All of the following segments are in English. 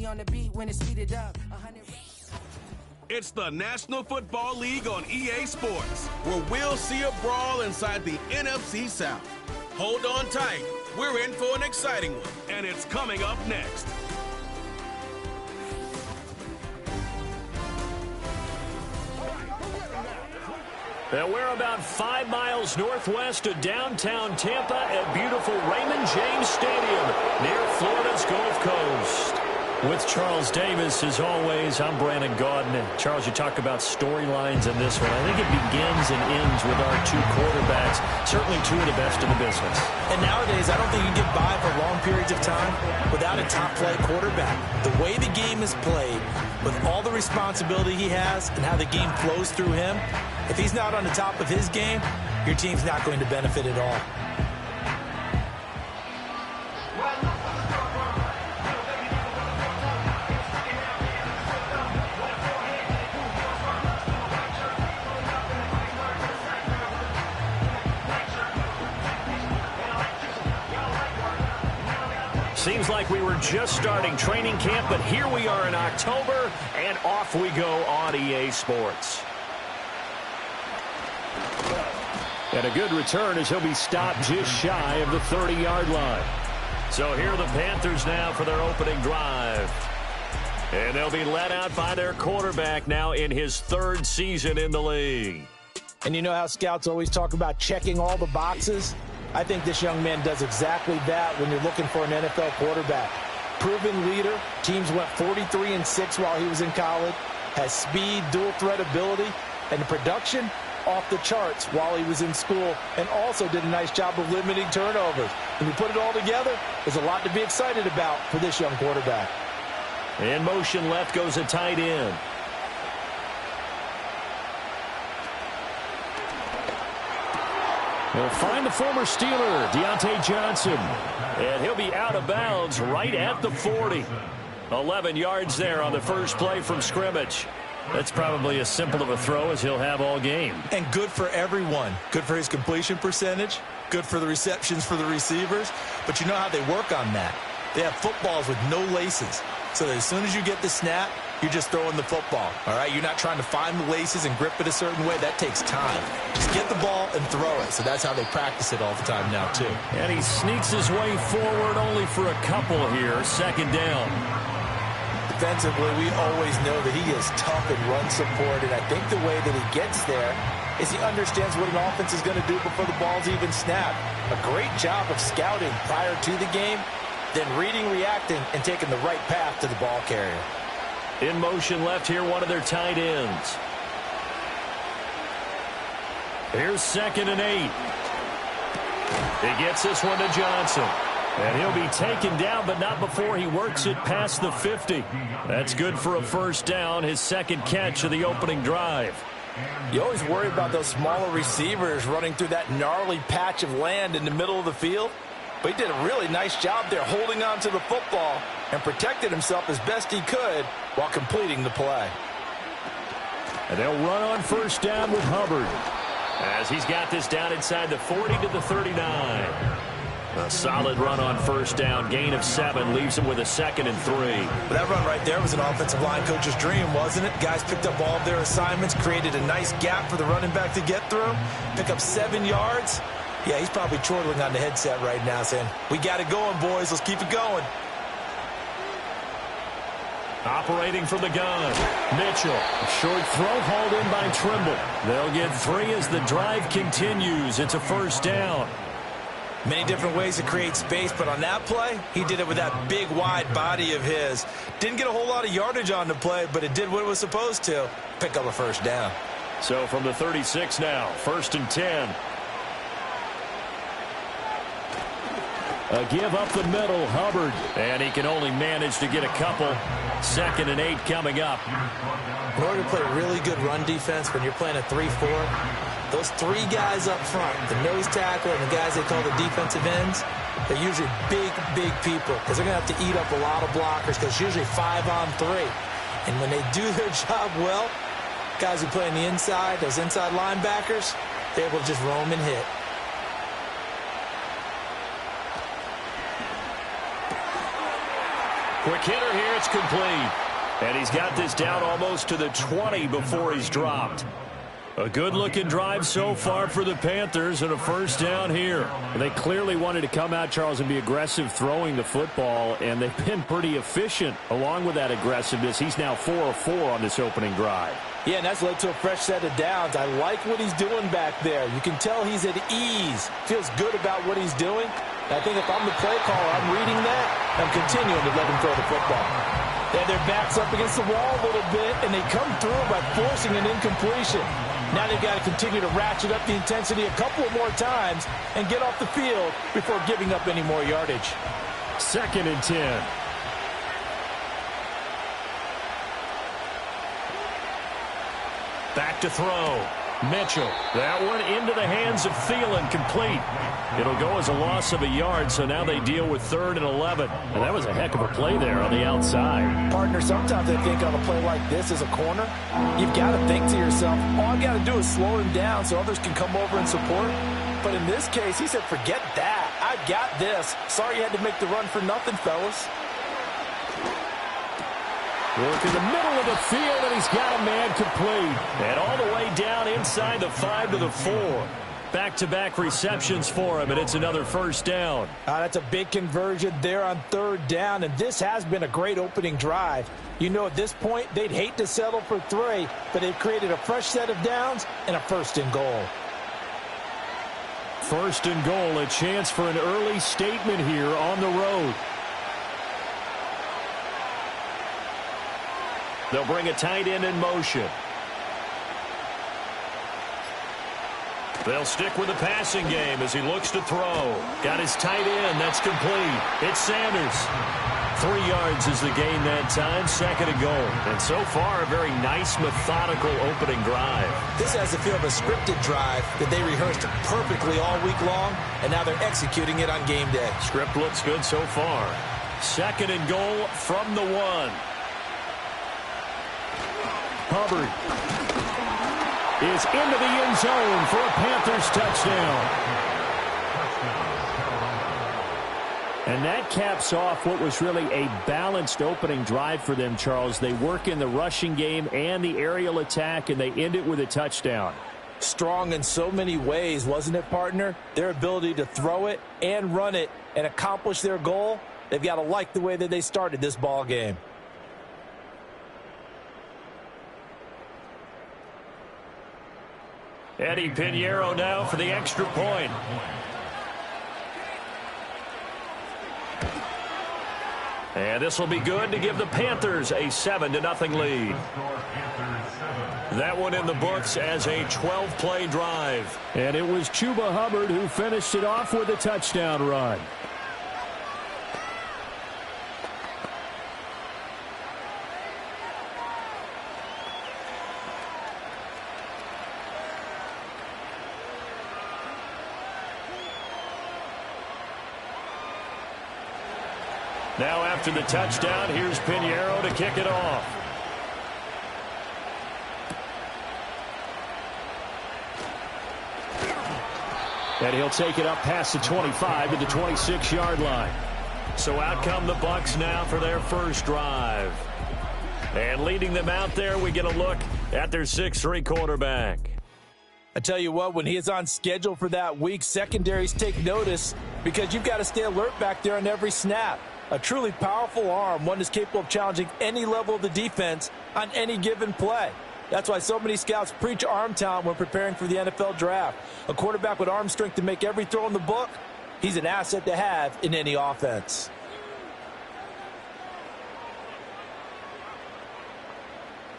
be on the beat when it's speeded up. It's the National Football League on EA Sports, where we'll see a brawl inside the NFC South. Hold on tight. We're in for an exciting one, and it's coming up next. And we're about 5 miles northwest of downtown Tampa at beautiful Raymond James Stadium near Florida's Gulf Coast. With Charles Davis, as always, I'm Brandon Gaudin. Charles, you talk about storylines in this one. I think it begins and ends with our two quarterbacks, certainly two of the best in the business. And nowadays, I don't think you get by for long periods of time without a top-flight quarterback. The way the game is played, with all the responsibility he has and how the game flows through him, if he's not on the top of his game, your team's not going to benefit at all. Seems like we were just starting training camp, but here we are in October, and off we go on EA Sports. And a good return as he'll be stopped just shy of the 30-yard line. So here are the Panthers now for their opening drive. And they'll be led out by their quarterback now in his third season in the league. And you know how scouts always talk about checking all the boxes? I think this young man does exactly that when you're looking for an NFL quarterback. Proven leader. Teams went 43-6 while he was in college. Has speed, dual threat ability, and the production off the charts while he was in school, and also did a nice job of limiting turnovers. When you put it all together, there's a lot to be excited about for this young quarterback. In motion left goes a tight end. He'll find the former Steeler, Deontay Johnson. And he'll be out of bounds right at the 40. 11 yards there on the first play from scrimmage. That's probably as simple of a throw as he'll have all game. And good for everyone. Good for his completion percentage. Good for the receptions for the receivers. But you know how they work on that. They have footballs with no laces. So that as soon as you get the snap, you're just throwing the football. All right? You're not trying to find the laces and grip it a certain way. That takes time. Just get the ball and throw it. So that's how they practice it all the time now, too. And he sneaks his way forward only for a couple here. Second down. Defensively, we always know that he is tough in run support, and I think the way that he gets there is he understands what an offense is going to do before the ball's even snapped. A great job of scouting prior to the game, then reading, reacting, and taking the right path to the ball carrier. In motion left here, one of their tight ends. Here's 2nd and 8. He gets this one to Johnson. And he'll be taken down, but not before he works it past the 50. That's good for a first down, his second catch of the opening drive. You always worry about those smaller receivers running through that gnarly patch of land in the middle of the field. But he did a really nice job there holding on to the football and protected himself as best he could while completing the play. And they'll run on first down with Hubbard as he's got this down inside the 40 to the 39. A solid run on first down, gain of 7, leaves him with a 2nd and 3. But that run right there was an offensive line coach's dream, wasn't it? Guys picked up all of their assignments, created a nice gap for the running back to get through, pick up 7 yards. Yeah, he's probably chortling on the headset right now saying, we got it going, boys. Let's keep it going. Operating from the gun, Mitchell. Short throw hauled in by Trimble. They'll get 3 as the drive continues. It's a first down. Many different ways to create space, but on that play, he did it with that big, wide body of his. Didn't get a whole lot of yardage on the play, but it did what it was supposed to. Pick up a first down. So from the 36 now, 1st and 10. A give up the middle, Hubbard. And he can only manage to get a couple. 2nd and 8 coming up. In order to play really good run defense when you're playing a 3-4, those 3 guys up front, the nose tackle and the guys they call the defensive ends, they're usually big, big people because they're going to have to eat up a lot of blockers because it's usually 5 on 3. And when they do their job well, guys who play on the inside, those inside linebackers, they're able to just roam and hit. Quick hitter here. It's complete. And he's got this down almost to the 20 before he's dropped. A good-looking drive so far for the Panthers and a first down here. They clearly wanted to come out, Charles, and be aggressive throwing the football, and they've been pretty efficient along with that aggressiveness. He's now 4 of 4 on this opening drive. Yeah, and that's led to a fresh set of downs. I like what he's doing back there. You can tell he's at ease. Feels good about what he's doing. I think if I'm the play caller, I'm reading that. I'm continuing to let him throw the football. They have their backs up against the wall a little bit, and they come through by forcing an incompletion. Now they've got to continue to ratchet up the intensity a couple more times and get off the field before giving up any more yardage. 2nd and 10. Back to throw. Mitchell. That one into the hands of Thielen, complete. It'll go as a loss of a yard, so now they deal with 3rd and 11. And that was a heck of a play there on the outside. Partner, sometimes I think on a play like this as a corner, you've got to think to yourself, all I got to do is slow him down so others can come over and support. But in this case, he said, forget that. I got this. Sorry you had to make the run for nothing, fellas. Work in the middle of the field, and he's got a man complete. And all the way down inside the 5 to the 4. Back-to-back receptions for him, and it's another first down. That's a big conversion there on 3rd down, and this has been a great opening drive. You know, at this point, they'd hate to settle for 3, but they've created a fresh set of downs and a 1st and goal. 1st and goal, a chance for an early statement here on the road. They'll bring a tight end in motion. They'll stick with the passing game as he looks to throw. Got his tight end. That's complete. It's Sanders. 3 yards is the gain that time. 2nd and goal. And so far, a very nice, methodical opening drive. This has the feel of a scripted drive that they rehearsed perfectly all week long, and now they're executing it on game day. Script looks good so far. 2nd and goal from the 1. Hubbard is into the end zone for a Panthers touchdown. And that caps off what was really a balanced opening drive for them, Charles. They work in the rushing game and the aerial attack, and they end it with a touchdown. Strong in so many ways, wasn't it, partner? Their ability to throw it and run it and accomplish their goal, they've got to like the way that they started this ball game. Eddie Pinheiro now for the extra point. And this will be good to give the Panthers a 7-0 lead. That one in the books as a 12-play drive. And it was Chuba Hubbard who finished it off with a touchdown run. Now after the touchdown, here's Pinheiro to kick it off. And he'll take it up past the 25 to the 26-yard line. So out come the Bucs now for their first drive. And leading them out there, we get a look at their 6'3" quarterback. I tell you what, when he is on schedule for that week, secondaries take notice because you've got to stay alert back there on every snap. A truly powerful arm, one that's capable of challenging any level of the defense on any given play. That's why so many scouts preach arm talent when preparing for the NFL draft. A quarterback with arm strength to make every throw in the book, he's an asset to have in any offense.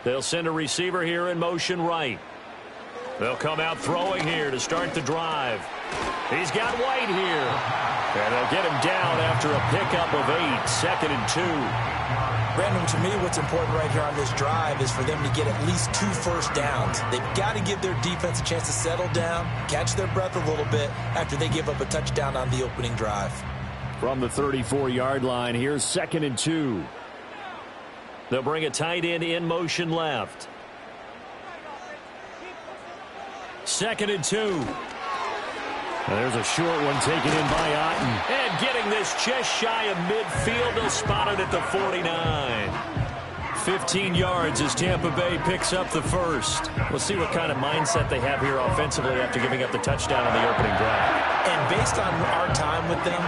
They'll send a receiver here in motion right. They'll come out throwing here to start the drive. He's got White here. And they'll get him down after a pickup of 8, 2nd and 2. Brandon, to me, what's important right here on this drive is for them to get at least 2 first downs. They've got to give their defense a chance to settle down, catch their breath a little bit after they give up a touchdown on the opening drive. From the 34-yard line, here's 2nd and 2. They'll bring a tight end in motion left. 2nd and 2. There's a short one taken in by Otten. And getting this just shy of midfield. They'll spot it at the 49. 15 yards as Tampa Bay picks up the first. We'll see what kind of mindset they have here offensively after giving up the touchdown on the opening drive. And based on our time with them,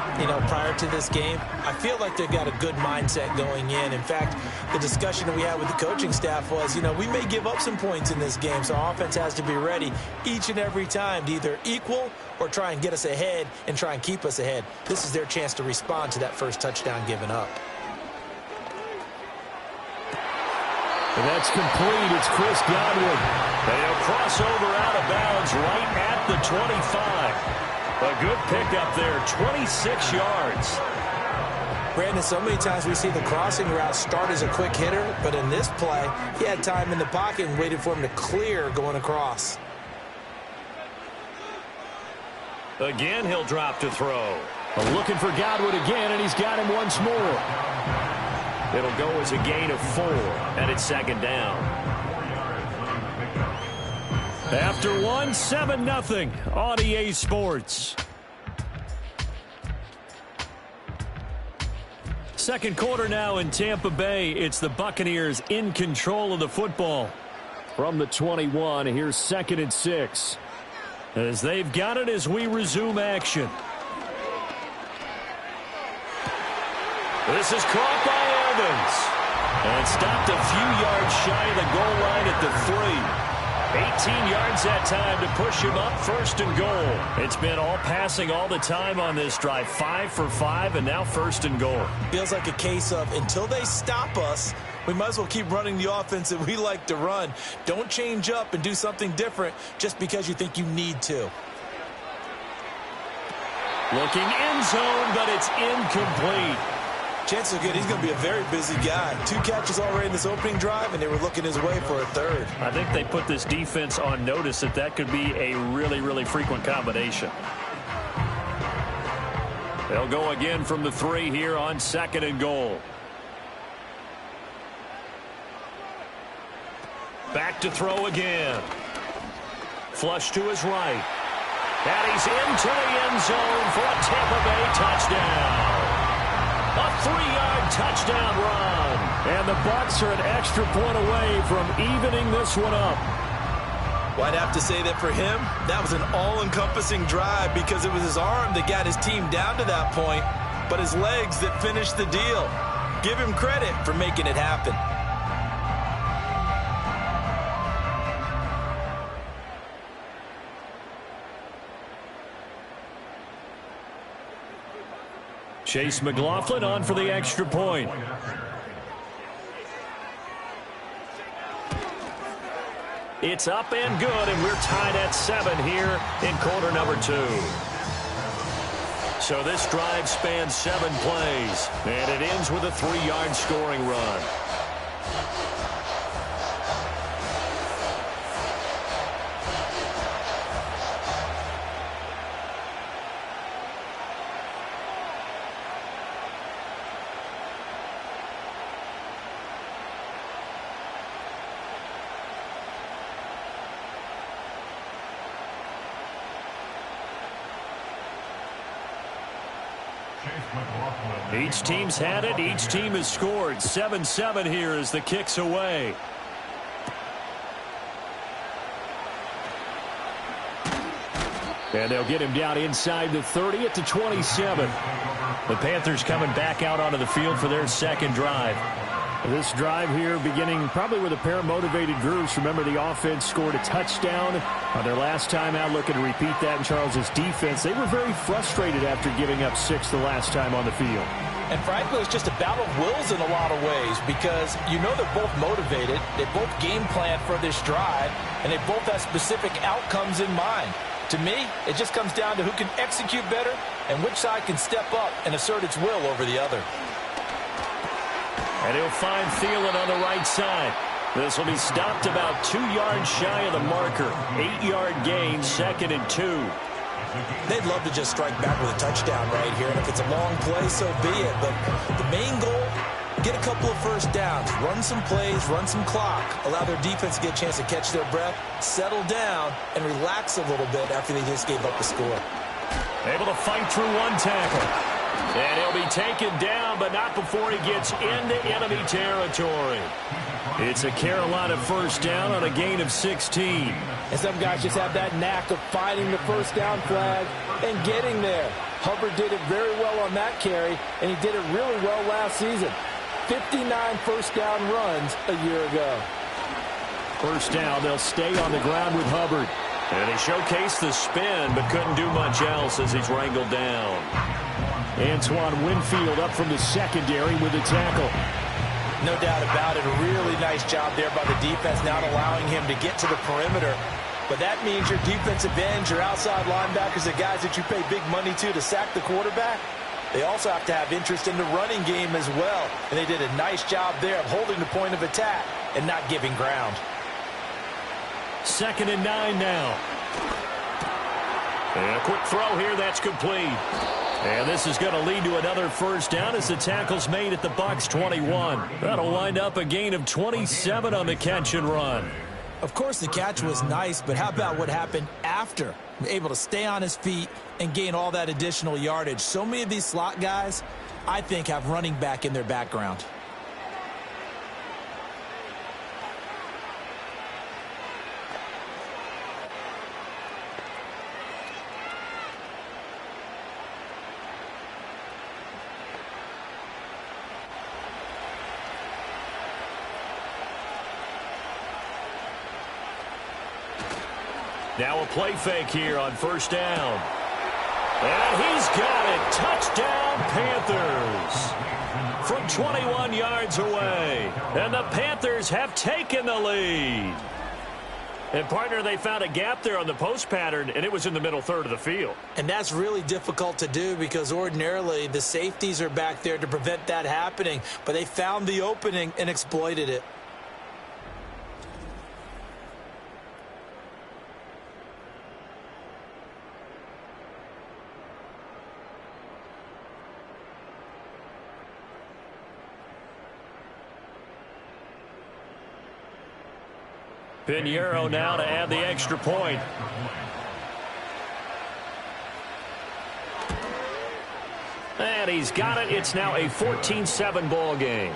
prior to this game, I feel like they've got a good mindset going in. In fact, the discussion that we had with the coaching staff was, we may give up some points in this game, so our offense has to be ready each and every time to either equal or try and get us ahead and try and keep us ahead. This is their chance to respond to that first touchdown given up. And that's complete. It's Chris Godwin. They'll cross over out of bounds right at the 25. A good pickup there, 26 yards. Brandon, so many times we see the crossing route start as a quick hitter, but in this play, he had time in the pocket and waited for him to clear going across. Again, he'll drop to throw. Looking for Godwin again, and he's got him once more. It'll go as a gain of 4, and it's second down. After one, 7-0 on EA Sports. Second quarter now in Tampa Bay. It's the Buccaneers in control of the football. From the 21, here's 2nd and 6. As they've got it as we resume action. This is caught by Evans. And stopped a few yards shy of the goal line at the 3. 18 yards that time to push him up 1st and goal. It's been all passing all the time on this drive. 5 for 5, and now 1st and goal. Feels like a case of until they stop us, we might as well keep running the offense that we like to run. Don't change up and do something different just because you think you need to. Looking end zone, but it's incomplete. Chances are good he's going to be a very busy guy. 2 catches already in this opening drive, and they were looking his way for a 3rd. I think they put this defense on notice that could be a really, really frequent combination. They'll go again from the 3 here on 2nd and goal. Back to throw again. Flush to his right. And he's into the end zone for a Tampa Bay touchdown. A 3-yard touchdown run. And the Bucs are an extra point away from evening this one up. Well, I'd have to say that for him, that was an all-encompassing drive because it was his arm that got his team down to that point, but his legs that finished the deal. Give him credit for making it happen. Chase McLaughlin on for the extra point. It's up and good, and we're tied at 7 here in quarter number 2. So this drive spans 7 plays, and it ends with a 3-yard scoring run. Each team's had it. Each team has scored. 7-7 here as the kick's away. And they'll get him down inside the 30 at the 27. The Panthers coming back out onto the field for their second drive. This drive here beginning probably with a pair of motivated groups. Remember, the offense scored a touchdown on their last time out. Looking to repeat that in Charles's defense. They were very frustrated after giving up 6 the last time on the field. And frankly, it's just a battle of wills in a lot of ways because they're both motivated. They both game plan for this drive, and they both have specific outcomes in mind. To me, it just comes down to who can execute better and which side can step up and assert its will over the other. And he'll find Thielen on the right side. This will be stopped about 2 yards shy of the marker. 8-yard gain, 2nd and 2. They'd love to just strike back with a touchdown right here. And if it's a long play, so be it. But the main goal, get a couple of first downs. Run some plays, run some clock. Allow their defense to get a chance to catch their breath, settle down, and relax a little bit after they just gave up the score. Able to fight through one tackle. And he'll be taken down, but not before he gets into enemy territory. It's a Carolina first down on a gain of 16. And some guys just have that knack of finding the first down flag and getting there. Hubbard did it very well on that carry, and he did it really well last season. 59 first down runs a year ago. First down, they'll stay on the ground with Hubbard. And he showcased the spin, but couldn't do much else as he's wrangled down. Antoine Winfield up from the secondary with the tackle. No doubt about it. A really nice job there by the defense, not allowing him to get to the perimeter. But that means your defensive ends, your outside linebackers, the guys that you pay big money to sack the quarterback, they also have to have interest in the running game as well. And they did a nice job there of holding the point of attack and not giving ground. 2nd and 9 now. And a quick throw here, that's complete. And this is going to lead to another first down as the tackle's made at the Bucs 21. That'll wind up a gain of 27 on the catch and run. Of course, the catch was nice, but how about what happened after? Able to stay on his feet and gain all that additional yardage. So many of these slot guys, I think, have running back in their background. Now a play fake here on first down. And he's got it. Touchdown, Panthers. From 21 yards away. And the Panthers have taken the lead. And, partner, they found a gap there on the post pattern, and it was in the middle third of the field. And that's really difficult to do because ordinarily the safeties are back there to prevent that happening. But they found the opening and exploited it. Pinheiro now to add the extra point. And he's got it. It's now a 14-7 ball game.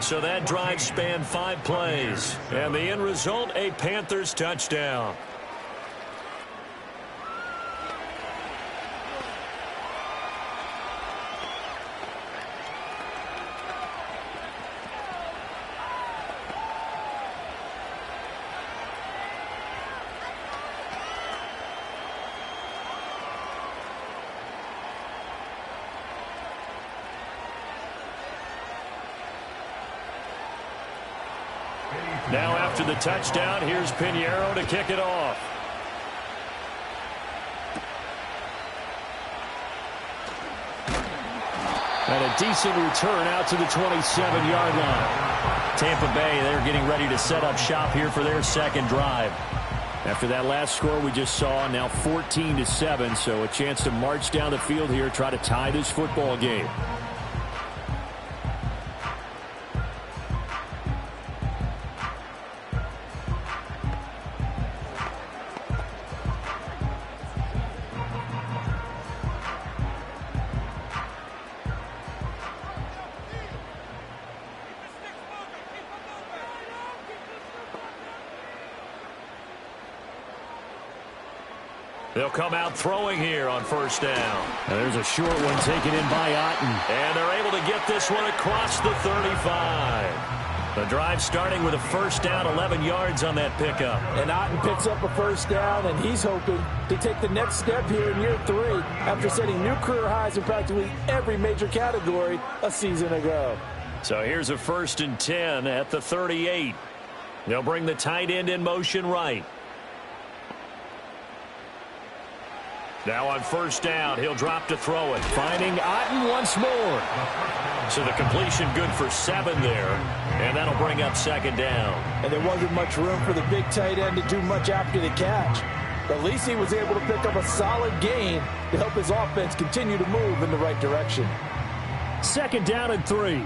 So that drive spanned 5 plays. And the end result, a Panthers touchdown. Now after the touchdown, here's Pinheiro to kick it off. And a decent return out to the 27-yard line. Tampa Bay, they're getting ready to set up shop here for their second drive. After that last score we just saw, now 14-7, so a chance to march down the field here, try to tie this football game. They'll come out throwing here on first down. And there's a short one taken in by Otten. And they're able to get this one across the 35. The drive starting with a first down, 11 yards on that pickup. And Otten picks up a first down, and he's hoping to take the next step here in year 3 after setting new career highs in practically every major category a season ago. So here's a 1st and 10 at the 38. They'll bring the tight end in motion right. Now on first down, he'll drop to throw it. Finding Otten once more. So the completion good for 7 there. And that'll bring up 2nd down. And there wasn't much room for the big tight end to do much after the catch. But at least he was able to pick up a solid gain to help his offense continue to move in the right direction. 2nd down and 3.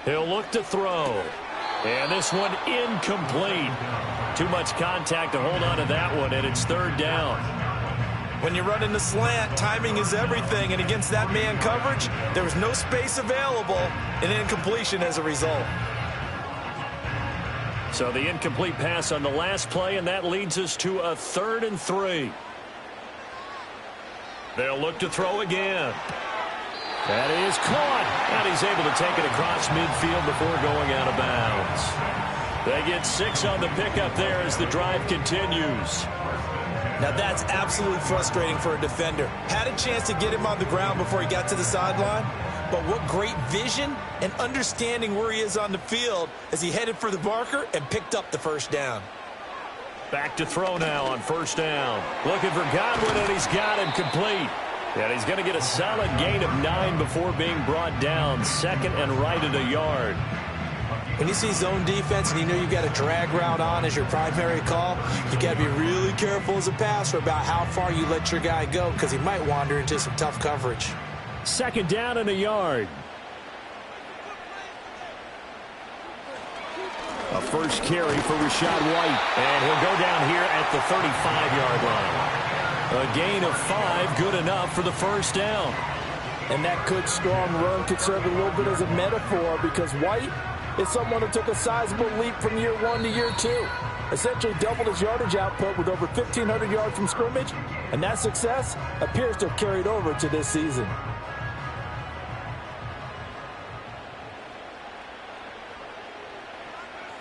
He'll look to throw. And this one incomplete. Too much contact to hold on to that one, and it's third down. When you run in the slant, timing is everything, and against that man coverage, there was no space available, and incompletion as a result. So the incomplete pass on the last play, and that leads us to a 3rd and 3. They'll look to throw again. That is caught, and he's able to take it across midfield before going out of bounds. They get 6 on the pickup there as the drive continues. Now that's absolutely frustrating for a defender. Had a chance to get him on the ground before he got to the sideline, but what great vision and understanding where he is on the field as he headed for the marker and picked up the first down. Back to throw now on first down. Looking for Godwin, and he's got him complete. And he's going to get a solid gain of 9 before being brought down. 2nd and right at a yard. When you see zone defense and you know you've got a drag route on as your primary call, you've got to be really careful as a passer about how far you let your guy go because he might wander into some tough coverage. 2nd down and a yard. A first carry for Rachaad White. And he'll go down here at the 35-yard line. A gain of 5, good enough for the first down. And that good, strong run could serve a little bit as a metaphor because White is someone who took a sizable leap from year 1 to year 2. Essentially doubled his yardage output with over 1,500 yards from scrimmage, and that success appears to have carried over to this season.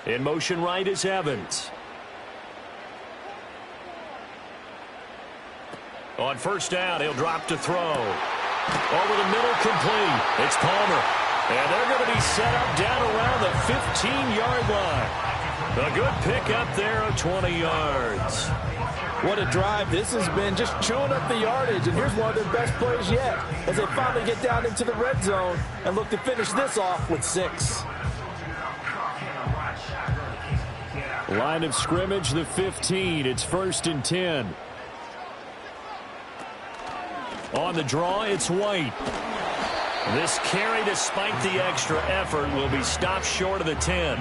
In motion right is Evans. On first down, he'll drop to throw. Over the middle, complete. It's Palmer. And they're going to be set up down around the 15-yard line. A good pickup there of 20 yards. What a drive this has been, just chewing up the yardage. And here's one of their best plays yet as they finally get down into the red zone and look to finish this off with 6. Line of scrimmage, the 15. It's 1st and 10. On the draw, it's White. This carry, despite the extra effort, will be stopped short of the 10.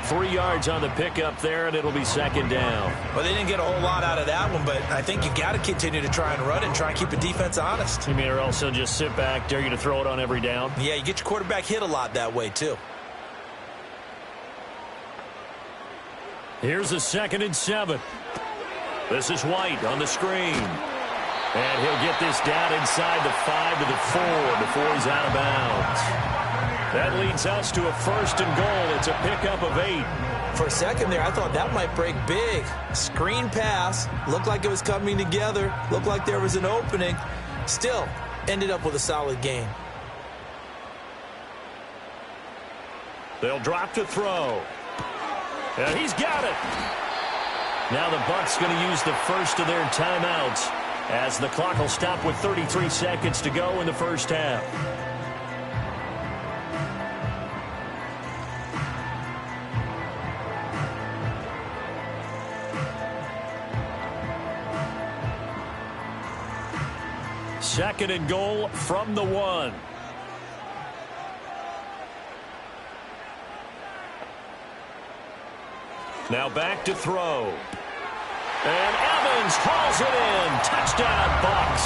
3 yards on the pickup there, and it'll be 2nd down. Well, they didn't get a whole lot out of that one, but I think you got to continue to try and run it and try and keep the defense honest. You mean, or else they'll just sit back, dare you to throw it on every down? Yeah, you get your quarterback hit a lot that way, too. Here's a 2nd and 7. This is White on the screen. And he'll get this down inside the 5 to the 4 before he's out of bounds. That leads us to a 1st and goal. It's a pickup of 8. For a second there, I thought that might break big. Screen pass. Looked like it was coming together. Looked like there was an opening. Still, ended up with a solid gain. They'll drop to throw. And he's got it. Now the Bucs going to use the first of their timeouts as the clock will stop with 33 seconds to go in the first half. Second and goal from the 1. Now back to throw. And Evans hauls it in. Touchdown, Bucs.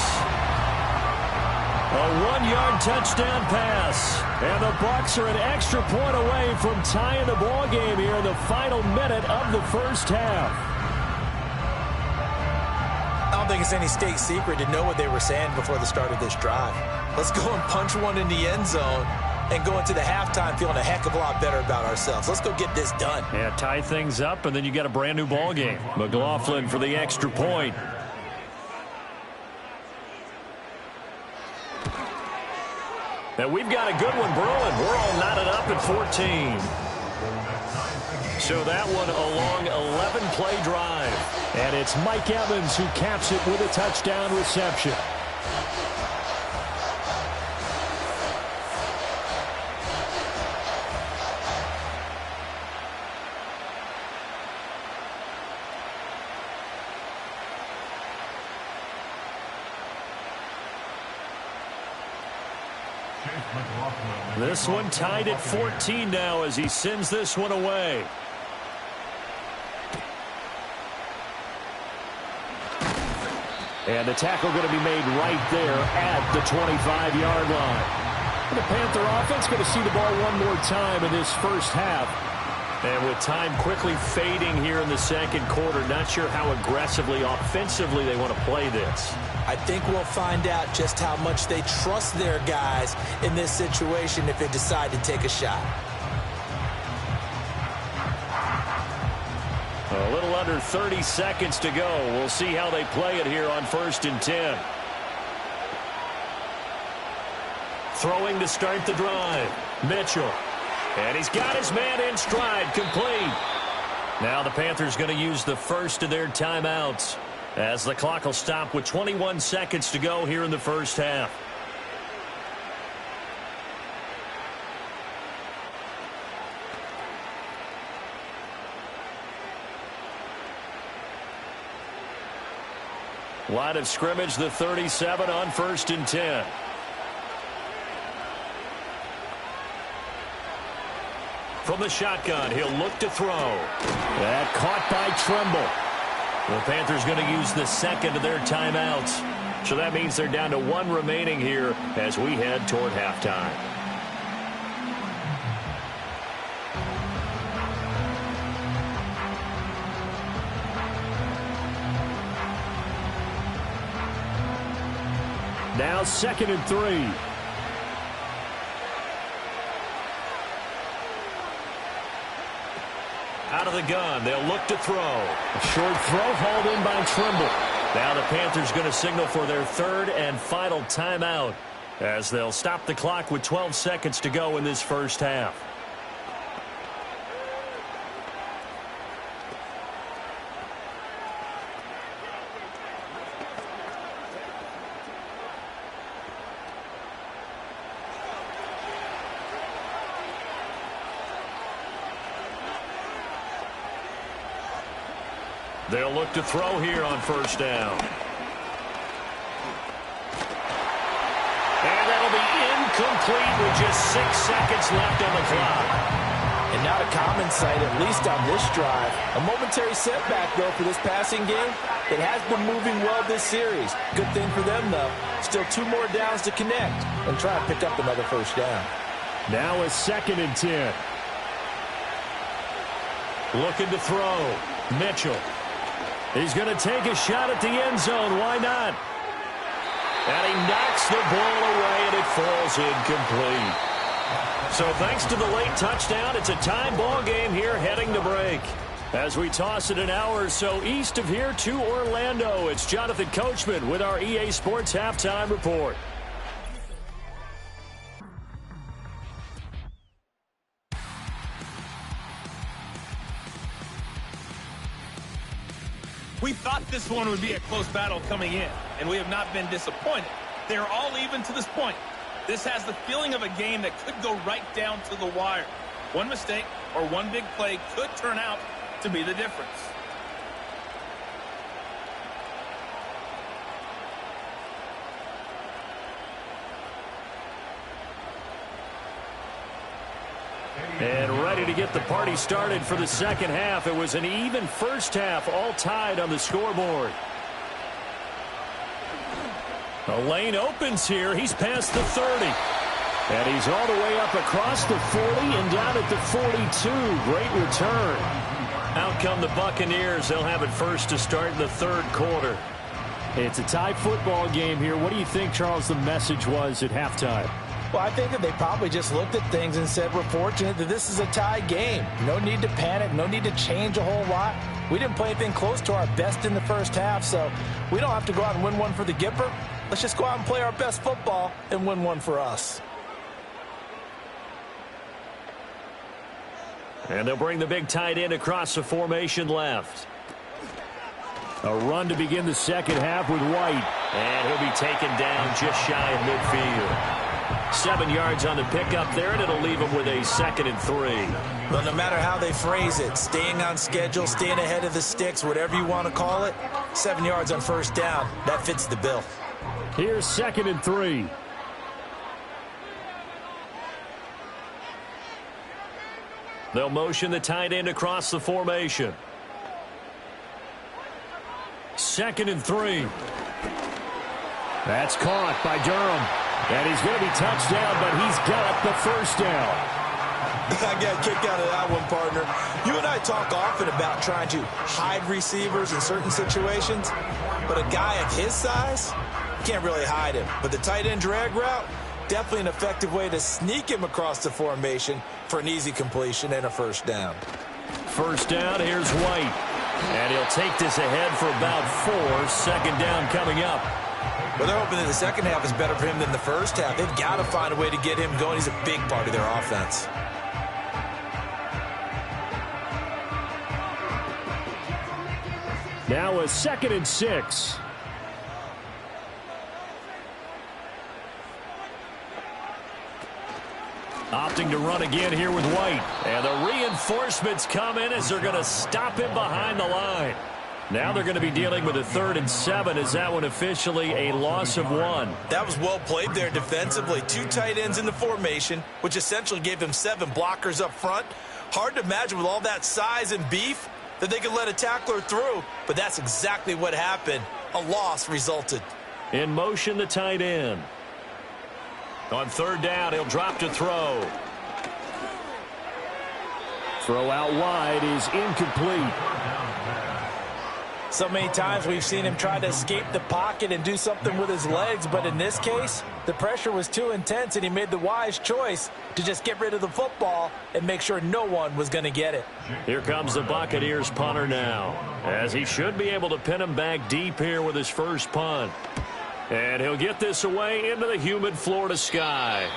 A 1-yard touchdown pass. And the Bucs are an extra point away from tying the ball game here in the final minute of the first half. I don't think it's any state secret to know what they were saying before the start of this drive. Let's go and punch one in the end zone and go into the halftime feeling a heck of a lot better about ourselves. Let's go get this done. Yeah, tie things up, and then you got a brand new ball game. McLaughlin for the extra point. And we've got a good one brewing. We're all knotted up at 14. So that one a long 11-play drive. And it's Mike Evans who caps it with a touchdown reception. This one tied at 14 now as he sends this one away. And the tackle going to be made right there at the 25-yard line. The Panther offense going to see the ball one more time in this first half. And with time quickly fading here in the second quarter, not sure how aggressively, offensively they want to play this. I think we'll find out just how much they trust their guys in this situation if they decide to take a shot. A little under 30 seconds to go. We'll see how they play it here on 1st and 10. Throwing to start the drive. Mitchell. And he's got his man in stride, complete. Now the Panthers going to use the first of their timeouts as the clock will stop with 21 seconds to go here in the first half. Line of scrimmage, the 37 on 1st and 10. From the shotgun, he'll look to throw. That caught by Tremble. The Panthers going to use the second of their timeouts. So that means they're down to one remaining here as we head toward halftime. Now 2nd and 3. Out of the gun, they'll look to throw. A short throw hauled in by Tremble. Now the Panthers going to signal for their third and final timeout as they'll stop the clock with 12 seconds to go in this first half. They'll look to throw here on 1st down. And that'll be incomplete with just 6 seconds left on the clock. And not a common sight, at least on this drive. A momentary setback, though, for this passing game. It has been moving well this series. Good thing for them, though. Still 2 more downs to connect and try to pick up another 1st down. Now a 2nd and 10. Looking to throw. Mitchell. He's going to take a shot at the end zone. Why not? And he knocks the ball away, and it falls incomplete. So thanks to the late touchdown, it's a tie ball game here heading to break. As we toss it an hour or so east of here to Orlando, it's Jonathan Coachman with our EA Sports Halftime Report. We thought this one would be a close battle coming in, and we have not been disappointed. They're all even to this point. This has the feeling of a game that could go right down to the wire. One mistake or one big play could turn out to be the difference. And ready to get the party started for the second half. It was an even first half, all tied on the scoreboard. A lane opens here. He's past the 30. And he's all the way up across the 40 and down at the 42. Great return. Out come the Buccaneers. They'll have it first to start in the third quarter. It's a tie football game here. What do you think, Charles, the message was at halftime? Well, I think that they probably just looked at things and said, we're fortunate that this is a tie game. No need to panic. No need to change a whole lot. We didn't play anything close to our best in the first half, so we don't have to go out and win one for the Gipper. Let's just go out and play our best football and win one for us. And they'll bring the big tight end across the formation left. A run to begin the second half with White. And he'll be taken down just shy of midfield. 7 yards on the pickup there, and it'll leave him with a 2nd and 3. Well, no matter how they phrase it, staying on schedule, staying ahead of the sticks, whatever you want to call it, 7 yards on 1st down, that fits the bill. Here's 2nd and 3. They'll motion the tight end across the formation. 2nd and 3. That's caught by Durham. And he's going to be touched down, but he's got the first down. I got a kick out of that one, partner. You and I talk often about trying to hide receivers in certain situations, but a guy of his size, you can't really hide him. But the tight end drag route, definitely an effective way to sneak him across the formation for an easy completion and a first down. First down, here's White. And he'll take this ahead for about 4. Second down coming up. Well, they're hoping that the second half is better for him than the first half. They've got to find a way to get him going. He's a big part of their offense. Now a 2nd and 6. Opting to run again here with White. And the reinforcements come in as they're going to stop him behind the line. Now they're going to be dealing with a 3rd and 7. Is that one officially a loss of 1? That was well played there defensively. 2 tight ends in the formation, which essentially gave them 7 blockers up front. Hard to imagine with all that size and beef that they could let a tackler through, but that's exactly what happened. A loss resulted. In motion, the tight end. On 3rd down, he'll drop to throw. Throw out wide is incomplete. So many times we've seen him try to escape the pocket and do something with his legs, but in this case, the pressure was too intense and he made the wise choice to just get rid of the football and make sure no one was going to get it. Here comes the Buccaneers punter now, as he should be able to pin him back deep here with his first punt. And he'll get this away into the humid Florida sky.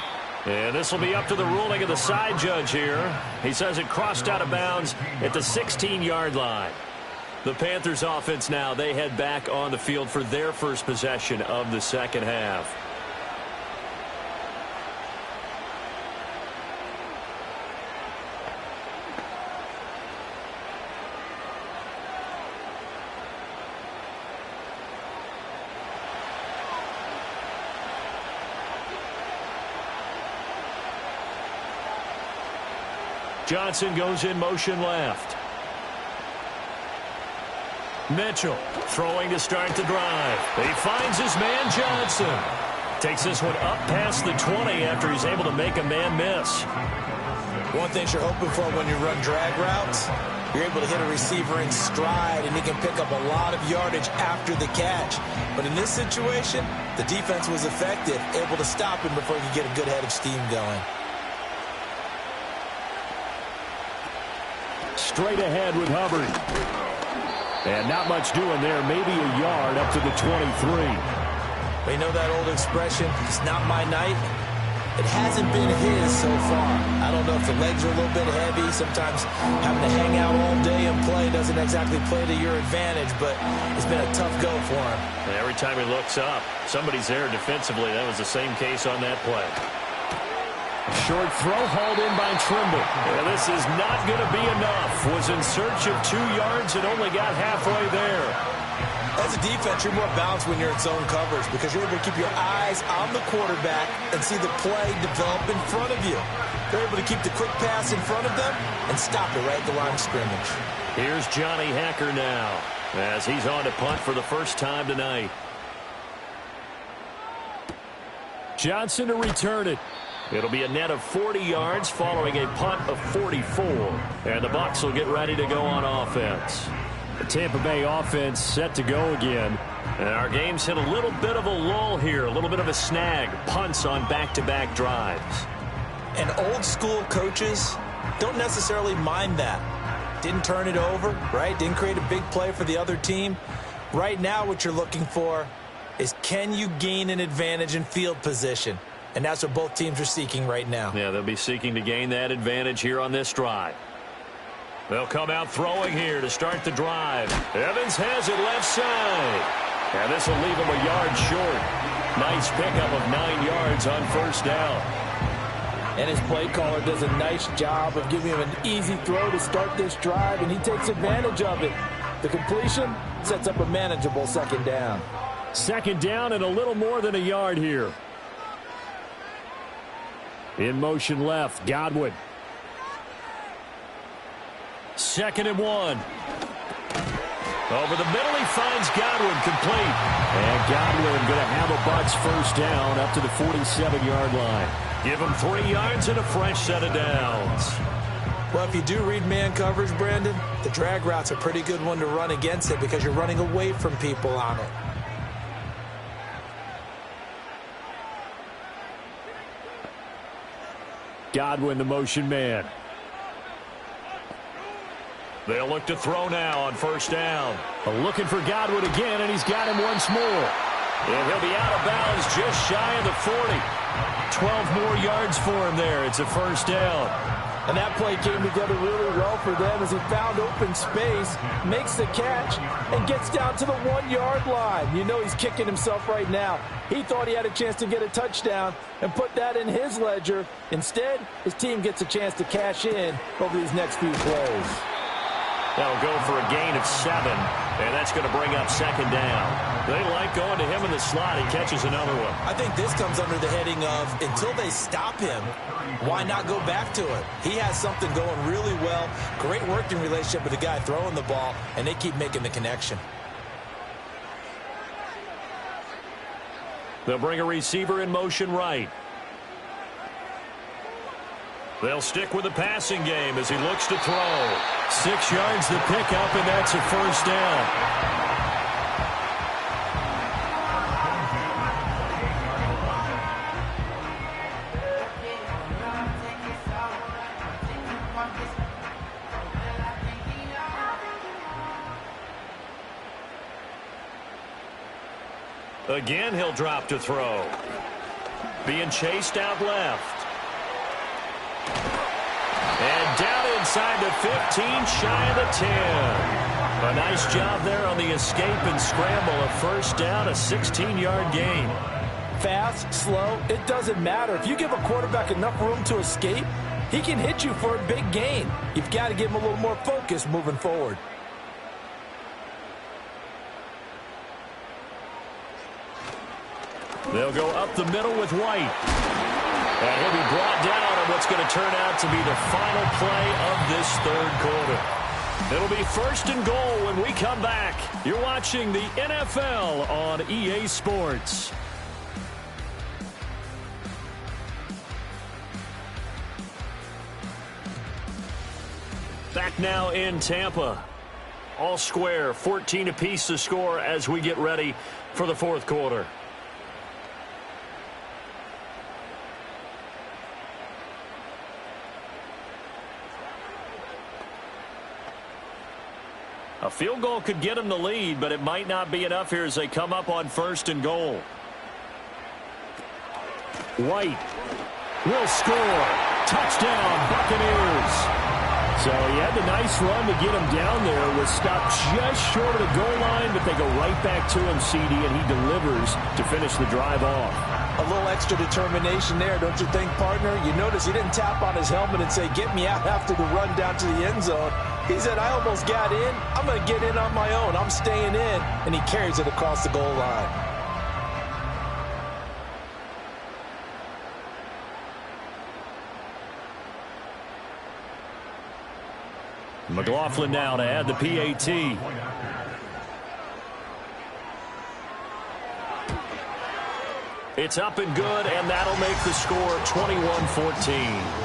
And this will be up to the ruling of the side judge here. He says it crossed out of bounds at the 16-yard line. The Panthers offense now, they head back on the field for their first possession of the second half. Johnson goes in motion left. Mitchell throwing to start the drive. He finds his man Johnson. Takes this one up past the 20 after he's able to make a man miss. One thing you're hoping for when you run drag routes, you're able to hit a receiver in stride and he can pick up a lot of yardage after the catch. But in this situation, the defense was effective, able to stop him before he could get a good head of steam going. Straight ahead with Hubbard. And not much doing there. Maybe a yard up to the 23. We know that old expression, it's not my night. It hasn't been his so far. I don't know if the legs are a little bit heavy. Sometimes having to hang out all day and play doesn't exactly play to your advantage, but it's been a tough go for him. And every time he looks up, somebody's there defensively. That was the same case on that play. Short throw hauled in by Trimble. And this is not going to be enough. Was in search of 2 yards and only got halfway there. As a defense, you're more balanced when you're in zone coverage because you're able to keep your eyes on the quarterback and see the play develop in front of you. They're able to keep the quick pass in front of them and stop it right at the line of scrimmage. Here's Johnny Hacker now as he's on to punt for the first time tonight. Johnson to return it. It'll be a net of 40 yards following a punt of 44. And the Bucs will get ready to go on offense. The Tampa Bay offense set to go again. And our game's hit a little bit of a lull here, a little bit of a snag. Punts on back-to-back drives. And old school coaches don't necessarily mind that. Didn't turn it over, right? Didn't create a big play for the other team. Right now what you're looking for is can you gain an advantage in field position? And that's what both teams are seeking right now. Yeah, they'll be seeking to gain that advantage here on this drive. They'll come out throwing here to start the drive. Evans has it left side. And this will leave him a yard short. Nice pickup of 9 yards on first down. And his play caller does a nice job of giving him an easy throw to start this drive, and he takes advantage of it. The completion sets up a manageable second down. Second down and a little more than a yard here. In motion left, Godwin. 2nd and 1. Over the middle, he finds Godwin complete. And Godwin going to have a Bucs first down up to the 47-yard line. Give him 3 yards and a fresh set of downs. Well, if you do read man coverage, Brandon, the drag route's a pretty good one to run against it because you're running away from people on it. Godwin, the motion man. They'll look to throw now on first down. Looking for Godwin again, and he's got him once more. And he'll be out of bounds just shy of the 40. 12 more yards for him there. It's a first down. And that play came together really well for them as he found open space, makes the catch, and gets down to the 1-yard line. You know he's kicking himself right now. He thought he had a chance to get a touchdown and put that in his ledger. Instead, his team gets a chance to cash in over these next few plays. That'll go for a gain of 7, and that's going to bring up second down. They like going to him in the slot. He catches another one. I think this comes under the heading of until they stop him, why not go back to it? He has something going really well, great working relationship with the guy throwing the ball, and they keep making the connection. They'll bring a receiver in motion right. They'll stick with the passing game as he looks to throw. 6 yards the pickup, and that's a first down. Again, he'll drop to throw. Being chased out left. And down inside the 15, shy of the 10. A nice job there on the escape and scramble. A first down, a 16-yard gain. Fast, slow, it doesn't matter. If you give a quarterback enough room to escape, he can hit you for a big gain. You've got to give him a little more focus moving forward. They'll go up the middle with White. And he'll be brought down on what's going to turn out to be the final play of this third quarter. It'll be first and goal when we come back. You're watching the NFL on EA Sports. Back now in Tampa. All square, 14 apiece to score as we get ready for the fourth quarter. A field goal could get them the lead, but it might not be enough here as they come up on first and goal. White will score. Touchdown, Buccaneers. So he had the nice run to get him down there. Was stopped just short of the goal line, but they go right back to him, CD, and he delivers to finish the drive off. A little extra determination there, don't you think, partner? You notice he didn't tap on his helmet and say, get me out after the run down to the end zone. He said, I almost got in. I'm going to get in on my own. I'm staying in. And he carries it across the goal line. McLaughlin now to add the PAT. It's up and good, and that'll make the score 21-14.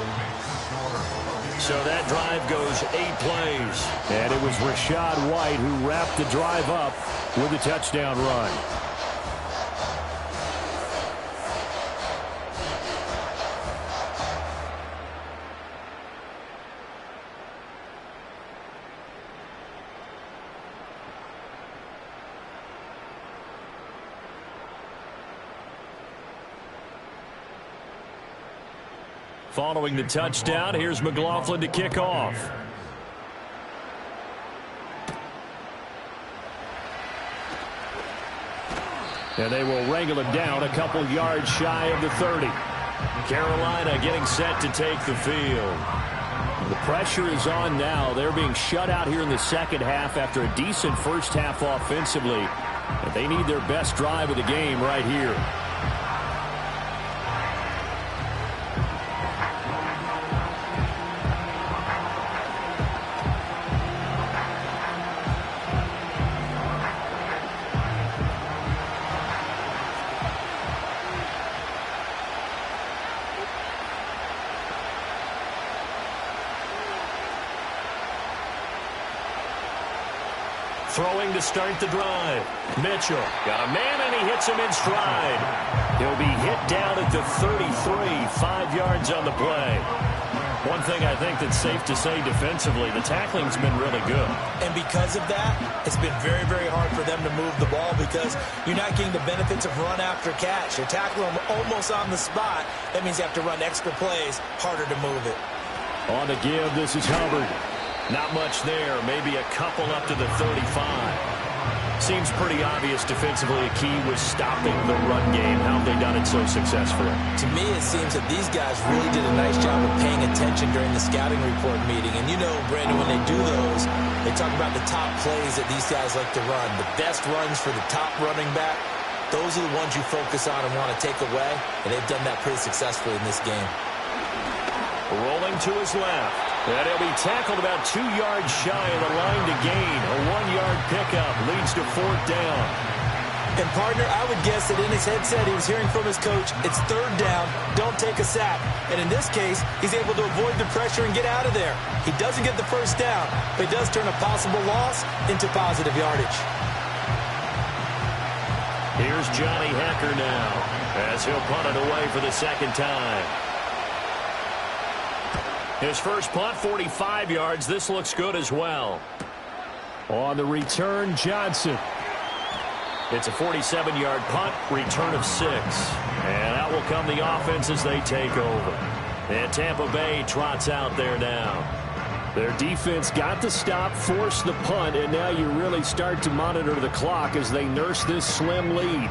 So that drive goes 8 plays. And it was Rachaad White who wrapped the drive up with a touchdown run. Following the touchdown, here's McLaughlin to kick off. And they will wrangle him down a couple yards shy of the 30. Carolina getting set to take the field. The pressure is on now. They're being shut out here in the second half after a decent first half offensively. And they need their best drive of the game right here. Throwing to start the drive. Mitchell got a man, and he hits him in stride. He'll be hit down at the 33, 5 yards on the play. One thing I think that's safe to say defensively, the tackling's been really good. And because of that, it's been very, very hard for them to move the ball because you're not getting the benefits of run after catch. You're tackling them almost on the spot. That means you have to run extra plays, harder to move it. On the give, this is Hubbard. Not much there, maybe a couple up to the 35. Seems pretty obvious defensively a key was stopping the run game. How have they done it so successfully? To me, it seems that these guys really did a nice job of paying attention during the scouting report meeting. And you know, Brandon, when they do those, they talk about the top plays that these guys like to run. The best runs for the top running back, those are the ones you focus on and want to take away. And they've done that pretty successfully in this game. Rolling to his left. And he'll be tackled about 2 yards shy of the line to gain. A 1-yard pickup leads to 4th down. And, partner, I would guess that in his headset he was hearing from his coach, it's 3rd down, don't take a sack. And in this case, he's able to avoid the pressure and get out of there. He doesn't get the 1st down, but he does turn a possible loss into positive yardage. Here's Johnny Hecker now as he'll punt it away for the 2nd time. His first punt, 45 yards. This looks good as well. On the return, Johnson. It's a 47-yard punt, return of 6. And out will come the offense as they take over. And Tampa Bay trots out there now. Their defense got the stop, forced the punt, and now you really start to monitor the clock as they nurse this slim lead.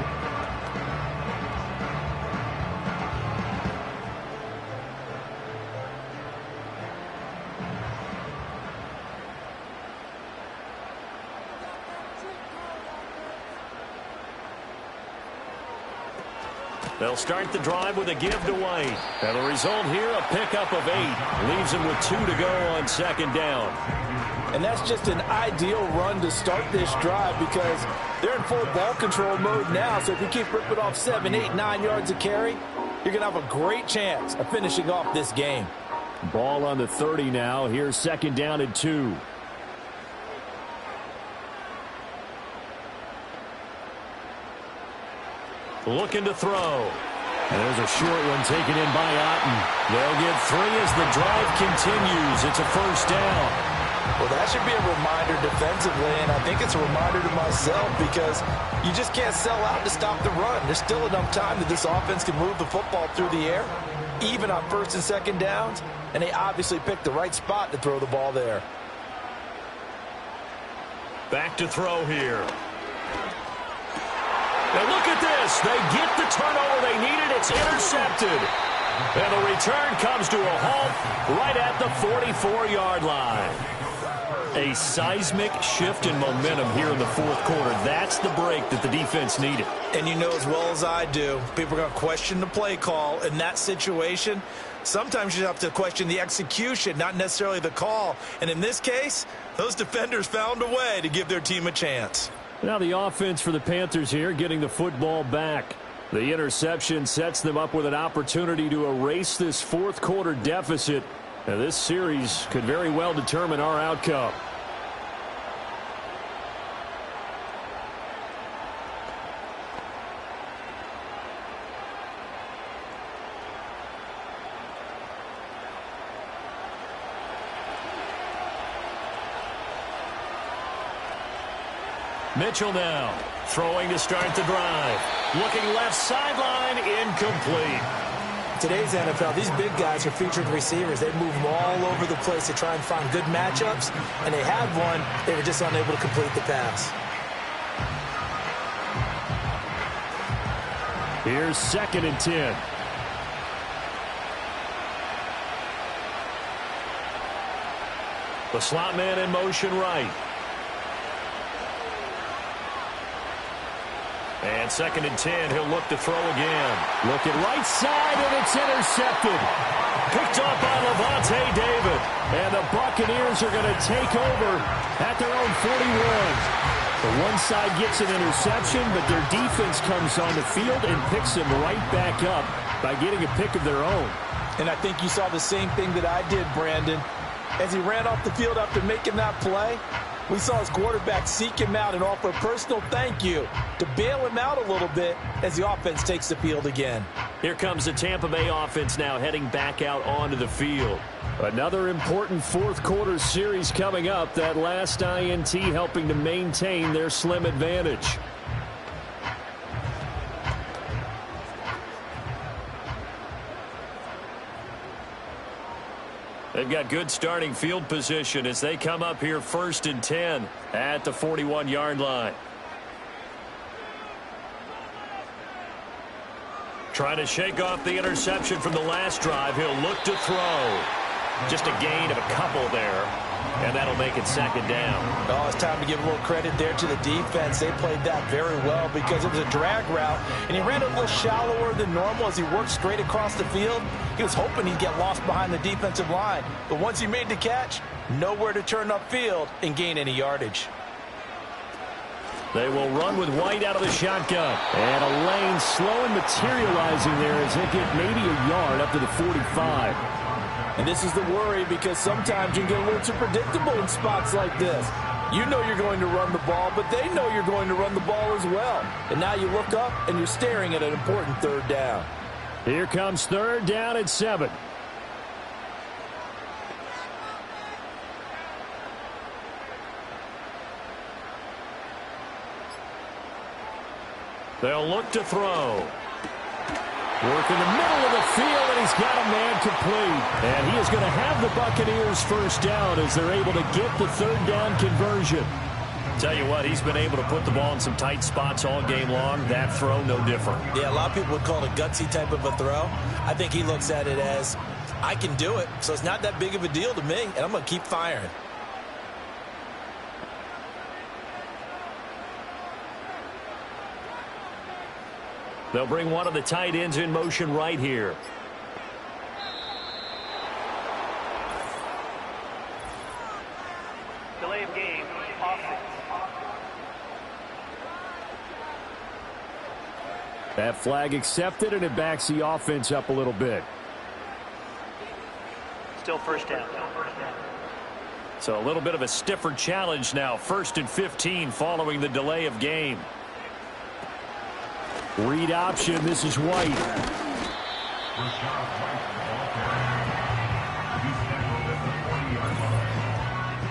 They'll start the drive with a give to White. And the result here, a pickup of 8. Leaves them with 2 to go on 2nd down. And that's just an ideal run to start this drive because they're in full ball control mode now. So if you keep ripping off 7, 8, 9 yards of carry, you're going to have a great chance of finishing off this game. Ball on the 30 now. Here's 2nd down and 2. Looking to throw. And there's a short one taken in by Otten. They'll get 3 as the drive continues. It's a 1st down. Well, that should be a reminder defensively, and I think it's a reminder to myself because you just can't sell out to stop the run. There's still enough time that this offense can move the football through the air, even on 1st and 2nd downs, and they obviously picked the right spot to throw the ball there. Back to throw here. And look at this. They get the turnover they needed. It's intercepted. And the return comes to a halt right at the 44-yard line. A seismic shift in momentum here in the 4th quarter. That's the break that the defense needed. And you know as well as I do, people are going to question the play call in that situation. Sometimes you have to question the execution, not necessarily the call. And in this case, those defenders found a way to give their team a chance. Now the offense for the Panthers here getting the football back. The interception sets them up with an opportunity to erase this 4th quarter deficit. Now this series could very well determine our outcome. Mitchell now throwing to start the drive. Looking left sideline, incomplete. Today's NFL, these big guys are featured receivers. They move them all over the place to try and find good matchups, and they had one. They were just unable to complete the pass. Here's 2nd and 10. The slot man in motion right. And 2nd and 10, he'll look to throw again. Looking right side, and it's intercepted. Picked up by Levante David. And the Buccaneers are going to take over at their own 41. The one side gets an interception, but their defense comes on the field and picks them right back up by getting a pick of their own. And I think you saw the same thing that I did, Brandon. As he ran off the field after making that play, We saw his quarterback seek him out and offer a personal thank you to bail him out a little bit as the offense takes the field again. Here comes the Tampa Bay offense now heading back out onto the field. Another important fourth quarter series coming up. That last INT helping to maintain their slim advantage. They've got good starting field position as they come up here 1st and 10 at the 41-yard line. Trying to shake off the interception from the last drive. He'll look to throw. Just a gain of a couple there, and that'll make it 2nd down. Oh, it's time to give a little credit there to the defense. They played that very well because it was a drag route, and he ran it a little shallower than normal as he worked straight across the field. He was hoping he'd get lost behind the defensive line, but once he made the catch, nowhere to turn upfield and gain any yardage. They will run with White out of the shotgun. And a lane slow and materializing there as they get maybe a yard up to the 45. And this is the worry because sometimes you get a little too predictable in spots like this. You know you're going to run the ball, but they know you're going to run the ball as well. And now you look up and you're staring at an important 3rd down. Here comes 3rd down and 7. They'll look to throw. Work in the middle of the field, and he's got a man complete. And he is going to have the Buccaneers 1st down as they're able to get the 3rd down conversion. Tell you what, he's been able to put the ball in some tight spots all game long. That throw, no different. Yeah, a lot of people would call it a gutsy type of a throw. I think he looks at it as, I can do it, so it's not that big of a deal to me, and I'm going to keep firing. They'll bring one of the tight ends in motion right here. Delay of game. Offense. That flag accepted, and it backs the offense up a little bit. Still 1st down. So a little bit of a stiffer challenge now. 1st and 15 following the delay of game. Read option. This is White.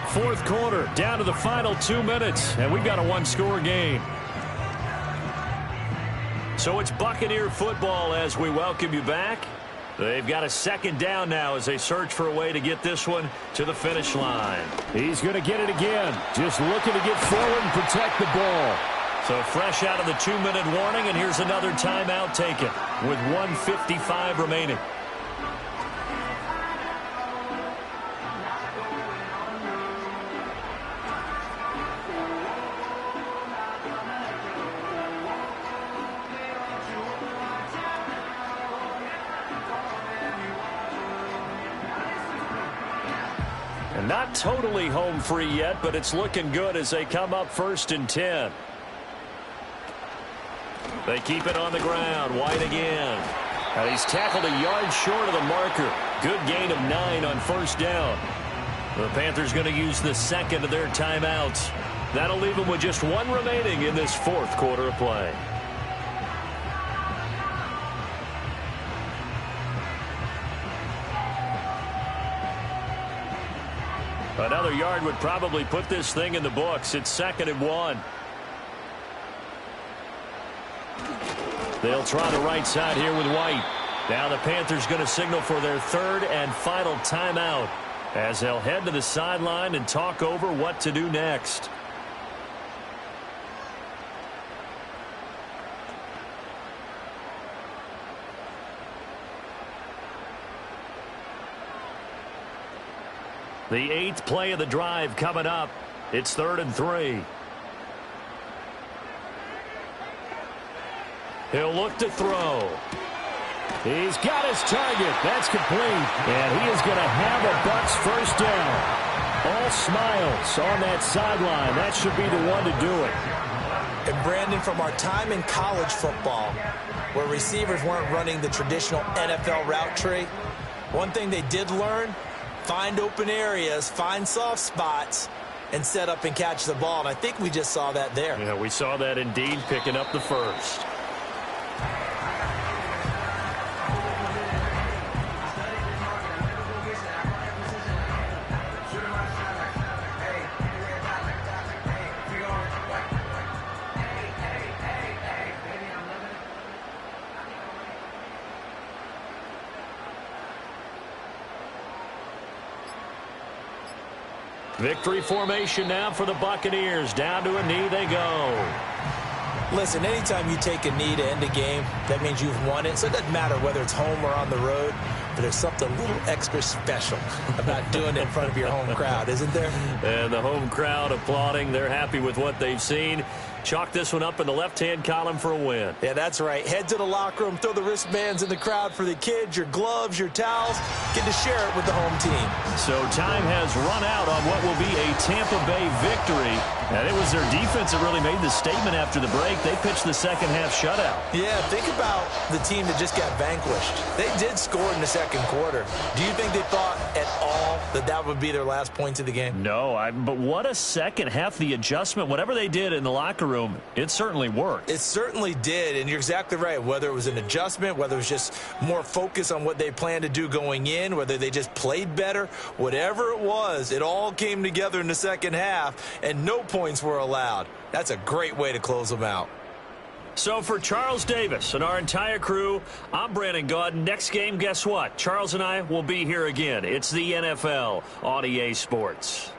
4th quarter, down to the final 2 minutes, and we've got a 1-score game. So it's Buccaneer football as we welcome you back. They've got a 2nd down now as they search for a way to get this one to the finish line. He's going to get it again. Just looking to get forward and protect the ball. So fresh out of the 2-minute warning, and here's another timeout taken with 1:55 remaining. And not totally home free yet, but it's looking good as they come up 1st and 10. They keep it on the ground. White again. And he's tackled a yard short of the marker. Good gain of 9 on 1st down. The Panthers going to use the 2nd of their timeouts. That'll leave them with just 1 remaining in this 4th quarter of play. Another yard would probably put this thing in the books. It's 2nd and 1. They'll try the right side here with White. Now the Panthers going to signal for their 3rd and final timeout as they'll head to the sideline and talk over what to do next. The 8th play of the drive coming up. It's 3rd and 3. He'll look to throw. He's got his target. That's complete. And he is going to have a Bucs 1st down. All smiles on that sideline. That should be the one to do it. And Brandon, from our time in college football, where receivers weren't running the traditional NFL route tree, one thing they did learn, find open areas, find soft spots, and set up and catch the ball. And I think we just saw that there. Yeah, we saw that indeed, picking up the first. Victory formation now for the Buccaneers. Down to a knee they go. Listen, anytime you take a knee to end a game, that means you've won it. So it doesn't matter whether it's home or on the road, but there's something a little extra special about doing it in front of your home crowd, isn't there? And the home crowd applauding. They're happy with what they've seen. Chalk this one up in the left-hand column for a win. Yeah, that's right. Head to the locker room, throw the wristbands in the crowd for the kids, your gloves, your towels. Get to share it with the home team. So time has run out on what will be a Tampa Bay victory. And it was their defense that really made the statement after the break. They pitched the second-half shutout. Yeah, think about the team that just got vanquished. They did score in the second quarter. Do you think they thought at all that that would be their last points of the game? No, but what a second half. The adjustment, whatever they did in the locker room, it certainly worked. It certainly did, and you're exactly right. Whether it was an adjustment, whether it was just more focus on what they planned to do going in, whether they just played better, whatever it was, it all came together in the second half, and no points were allowed. That's a great way to close them out. So for Charles Davis and our entire crew, I'm Brandon Gaud. Next game, guess what? Charles and I will be here again. It's the NFL on EA Sports.